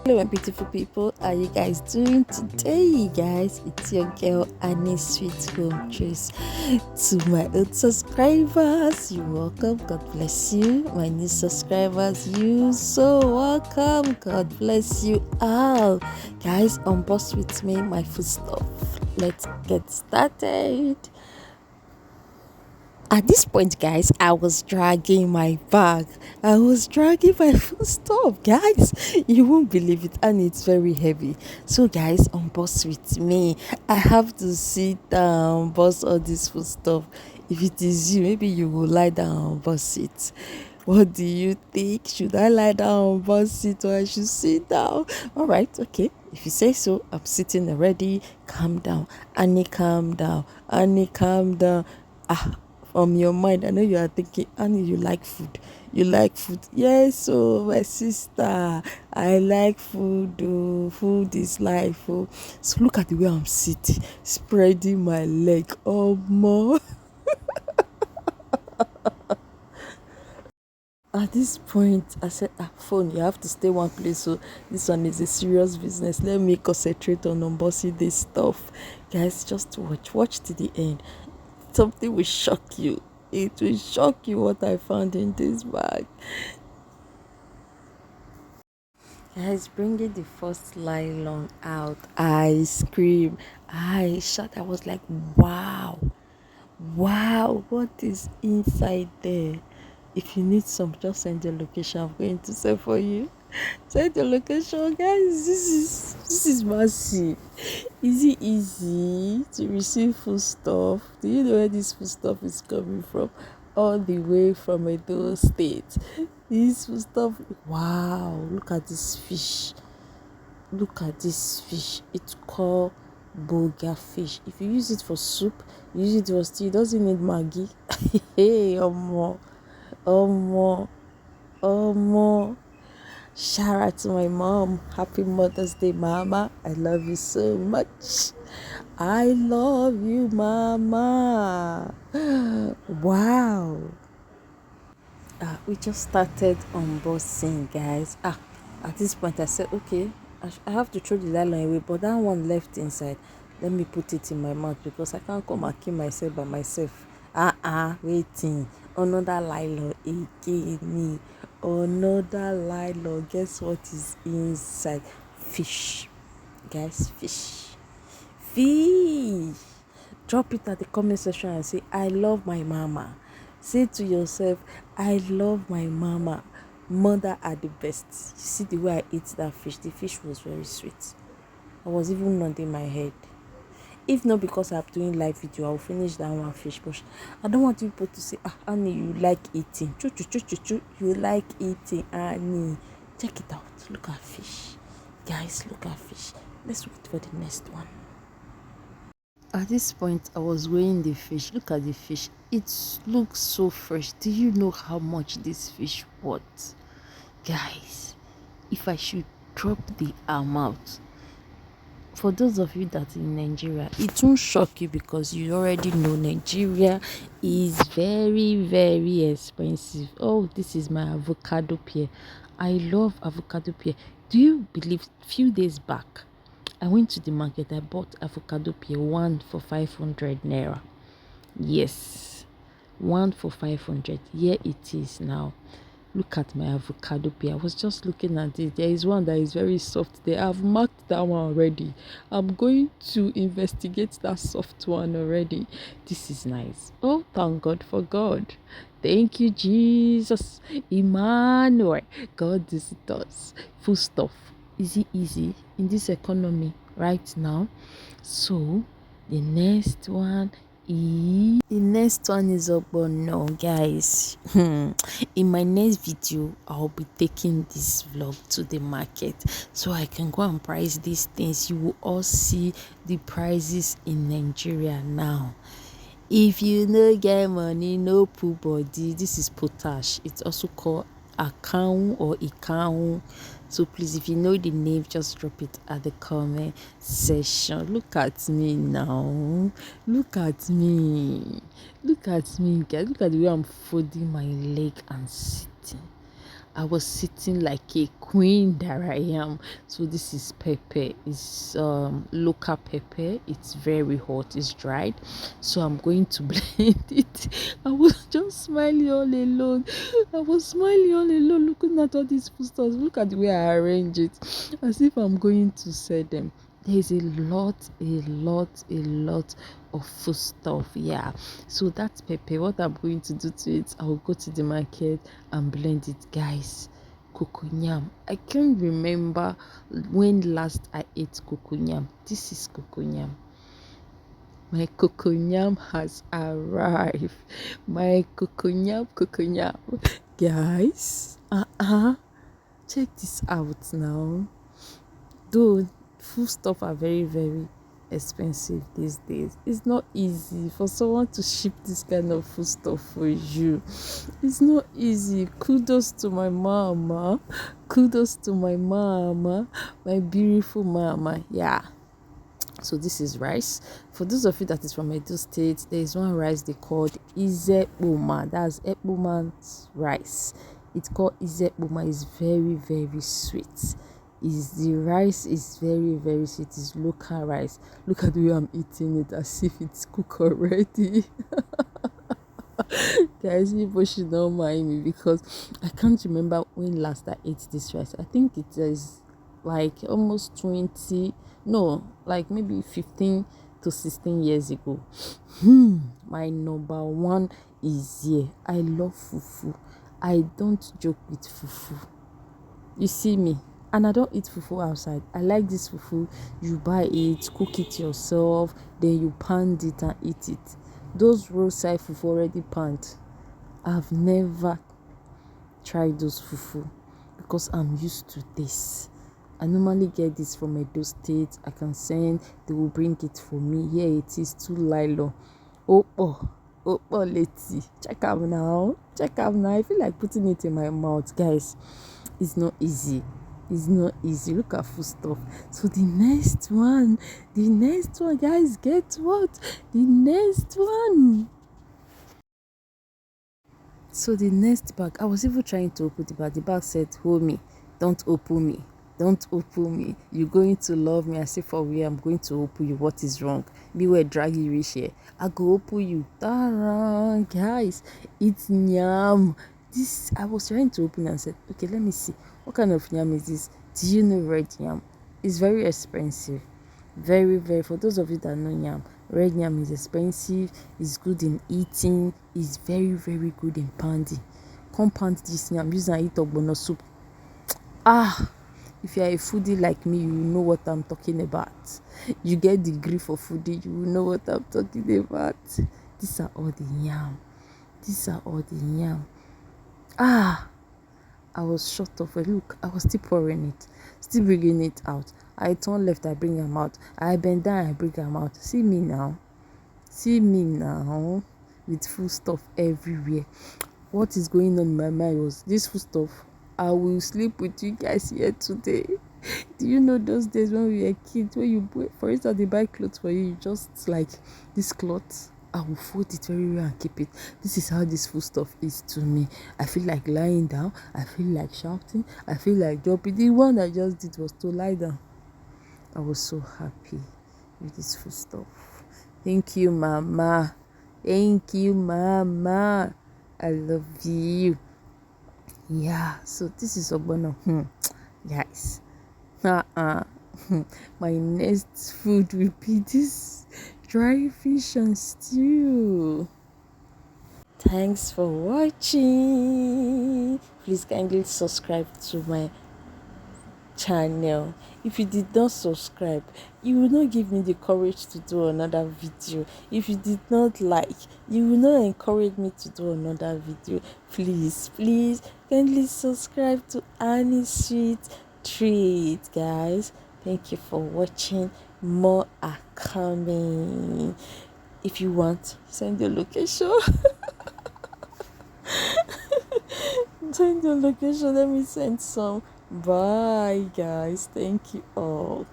Hello, my beautiful people. How are you guys doing today, guys? It's your girl Annie Sweet Home Trace. To my old subscribers, you're welcome. God bless you. My new subscribers, you so welcome. God bless you all, guys. Unbox with me my food stuff. Let's get started. At this point, guys, I was dragging my bag. I was dragging my food stuff, guys. You won't believe it, and it's very heavy. So, guys, on bus with me. I have to sit down, bus all this food stuff. If it is you, maybe you will lie down on bus seat. What do you think? Should I lie down on bus seat or I should sit down? All right, okay. If you say so, I'm sitting already. Calm down, Annie. Calm down, Annie. Calm down. Ah, from your mind, I know you are thinking, Annie, you like food. You like food. Yes, oh, my sister. I like food. Oh, food is life. Oh. So look at the way I'm sitting, spreading my leg. Oh, more. At this point, I said, phone, you have to stay one place. So this one is a serious business. Let me concentrate on unboxing this stuff. Guys, just watch to the end. Something will shock you. It will shock you what I found in this bag. Guys, bringing the first nylon out, I scream, I shout. I was like, wow, wow, what is inside there? If you need some, just send your location. I'm going to send for you. Send your location, guys. This is massive. Is it easy to receive food stuff? Do you know where this food stuff is coming from? All the way from Edo State. This food stuff. Wow! Look at this fish. Look at this fish. It's called boga fish. If you use it for soup, you use it for stew. It doesn't need Maggi. Hey, more, more. Shout out to my mom. Happy Mother's Day, Mama. I love you so much. I love you, Mama. Wow. We just started unboxing, guys. At this point, I said, okay, I have to throw the nylon away, but that one left inside. Let me put it in my mouth because I can't come and kill myself by myself. Waiting. Another nylon again. Me. Another nylon. Guess what is inside? Fish. Guys, fish. Fish. Drop it at the comment section and say, I love my mama. Say to yourself, I love my mama. Mother are the best. You see the way I ate that fish. The fish was very sweet. I was even nodding my head. If not because I'm doing live video, I'll finish that one fish. But I don't want people to say, Annie, you like eating. You like eating, Annie. Check it out. Look at fish. Guys, look at fish. Let's wait for the next one. At this point, I was weighing the fish. Look at the fish. It looks so fresh. Do you know how much this fish worth? Guys, if I should drop the amount, for those of you that in Nigeria, it won't shock you because you already know Nigeria is very, very expensive. Oh, this is my avocado pear. I love avocado pear. Do you believe few days back, I went to the market, I bought avocado pear, one for 500 naira. Yes, one for 500. Here it is now. Look at my avocado pear. I was just looking at it. There is one that is very soft there. I've marked that one already. I'm going to investigate that soft one already. This is nice. Oh, thank God for God. Thank you, Jesus. Emmanuel. God visit us. Full stuff. Is it easy in this economy right now? So the next one is up, but no, guys. In my next video, I'll be taking this vlog to the market so I can go and price these things. You will all see the prices in Nigeria now. If you no get money, no poo body. This is potash. It's also called account or account. So please, if you know the name, just drop it at the comment section. Look at me now. Look at me. Look at me, guys. Look at the way I'm folding my leg and sitting. I was sitting like a queen that I am. So this is pepper. It's local pepper. It's very hot. It's dried. So I'm going to blend it. I was just smiling all alone. I was smiling all alone, looking at all these foodstuffs. Look at the way I arrange it, as if I'm going to sell them. There's a lot of food stuff. Yeah, so that's pepper. What I'm going to do to it, I'll go to the market and blend it, guys. Cocoyam, I can't remember when last I ate cocoyam. This is cocoyam. My cocoyam has arrived. My cocoyam. Guys, check this out now. Though food stuff are very, very expensive these days, it's not easy for someone to ship this kind of food stuff for you. It's not easy. Kudos to my mama. Kudos to my mama, my beautiful mama. Yeah. So this is rice. For those of you that is from Edo State, there is one rice they called Izekboma. That's Ekboman's rice. It's called Izekboma. It's very, very sweet. Is the rice is very, very sweet. It's local rice. Look at the way I'm eating it as if it's cooked already. Guys, people should not mind me because I can't remember when last I ate this rice. I think it is like almost 20, no, like maybe 15 to 16 years ago. My number one is here. I love fufu. I don't joke with fufu. You see me, and I don't eat fufu outside. I like this fufu. You buy it, cook it yourself, then you pound it and eat it. Those roadside fufu already panned, I've never tried those fufu because I'm used to this. I normally get this from Edo State. I can send, they will bring it for me. Here it is, 2 lilo. Oh, let's see. Check out now. I feel like putting it in my mouth, guys. It's not easy. It's not easy. Look at food stuff. So the next one, guys, get what? The next one. So the next bag, I was even trying to open the bag. The bag said, hold me, don't open me. Don't open me. You're going to love me. I say, for real, I'm going to open you. What is wrong? Beware, drag you reach here. I go open you. Ta-da, guys, it's yam. This, I was trying to open and said, okay, let me see. What kind of yam is this? Do you know red yam? It's very expensive. Very, very. For those of you that know yam, red yam is expensive. It's good in eating. It's very, very good in pounding. Come pound this yam. Use and eat ogbono soup. If you are a foodie like me, you know what I'm talking about. You get the degree for foodie, you know what I'm talking about. These are all the yam. I was short of a look. I was still pouring it, still bringing it out. I turn left, I bring them out. I bend down, I bring them out. See me now, with food stuff everywhere. What is going on in my mind was this food stuff. I will sleep with you guys here today. Do you know those days when we were kids, when you buy, for instance, they buy clothes for you, just like this cloth, I will fold it very well and keep it. This is how this food stuff is to me. I feel like lying down. I feel like shouting. I feel like jumping. The one I just did was to lie down. I was so happy with this food stuff. Thank you, Mama. Thank you, Mama. I love you. Yeah, so this is ogbono. Guys. My next food will be this dry fish and stew. Thanks for watching. Please kindly subscribe to my channel. If you did not subscribe, you will not give me the courage to do another video. If you did not like, you will not encourage me to do another video. Please kindly subscribe to Annie Sweet Treat, guys. Thank you for watching. More are coming. If you want, send your location. Send your location. Let me send some. Bye, guys. Thank you all.